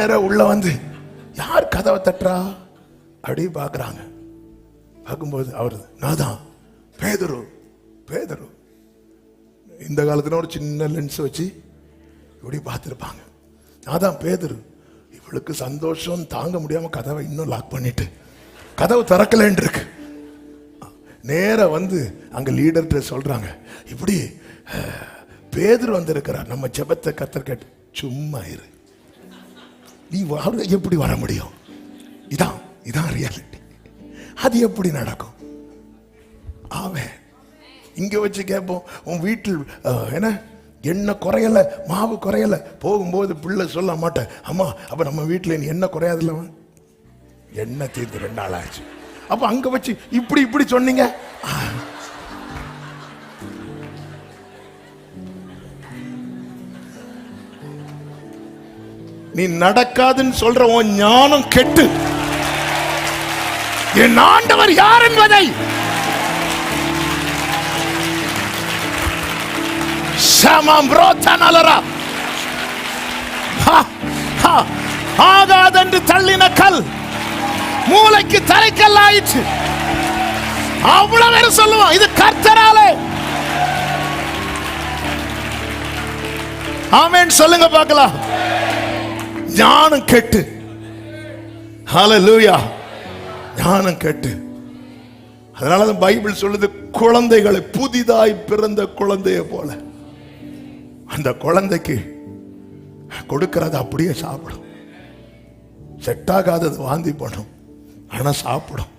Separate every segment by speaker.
Speaker 1: நேர உள்ள வந்து யார் கதவை தட்டுறா அப்படி பாக்குறாங்க. பார்க்கும்போது அவரு நான் தான் பேதுரு. பேதுரு இந்த காலத்துல ஒரு சின்ன லென்ஸ் வச்சு இப்படி பார்த்துருப்பாங்க. நான் தான் பேதுரு. இவளுக்கு சந்தோஷம் தாங்க முடியாம கதவை இன்னும் லாக் பண்ணிட்டு கதவு திறக்கலன்னு இருக்கு. நேர வந்து அங்க லீடர்கிட்ட சொல்றாங்க, இப்படி பேதுரு வந்திருக்கிறார், நம்ம ஜெபத்தை கர்த்தர் கேட்டு. சும்மா இரு, நீ எப்படி வர முடியும்? இதான் ரியாலிட்டி. அது எப்படி நடக்கும்? அவன் இங்க வச்சு கேட்போம், உன் வீட்டில் என்ன எண்ணெய் குறையல, மாவு குறையல. போகும்போது பிள்ளை சொல்ல மாட்டேன், அம்மா அப்ப நம்ம வீட்டில் நீ எண்ணெய் குறையாதுல்ல, எண்ணெய் தீர்ந்து 2 நாள் ஆச்சு. அப்ப அங்க வச்சு இப்படி சொன்னீங்க. நீ நடக்காதுன்னு சொல்ற உன் ஞானம் கெட்டு என் ஆண்டவர் யார் என்பதை ஆகாதென்று தள்ளின கல் மூளைக்கு தரைக்கல் ஆயிற்று. அவ்வளவு பேர் சொல்லுவான், இது கர்த்தராலே. ஆமென் சொல்லுங்க பார்க்கலாம். ஞானம் கெட்டு, ஹல்லேலூயா, ஞானம் கெட்டு. அதனாலதான் பைபிள் சொல்லுது, குழந்தைகளை புதிதாய் பிறந்த குழந்தைய போல அந்த குழந்தைக்கு கொடுக்கிறது அப்படியே சாப்பிடும். செட் ஆகாதது வாந்தி பண்ணும், ஆனா சாப்பிடும்.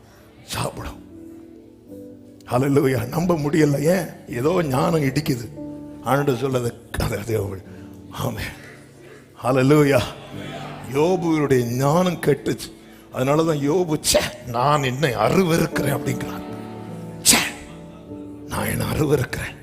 Speaker 1: ஹல்லேலூயா. நம்ப முடியல, ஏன்? ஏதோ ஞானம் இடிக்குது. ஆண்டு சொல்லுது. ஆமென், ஹல்லேலூயா. யோபுடைய ஞானம் கெட்டுச்சு. அதனாலதான் யோபு, நான் என்ன அருவருக்கிறேன் அப்படிங்கிறான். நான் என்ன அருவருக்கிறேன்.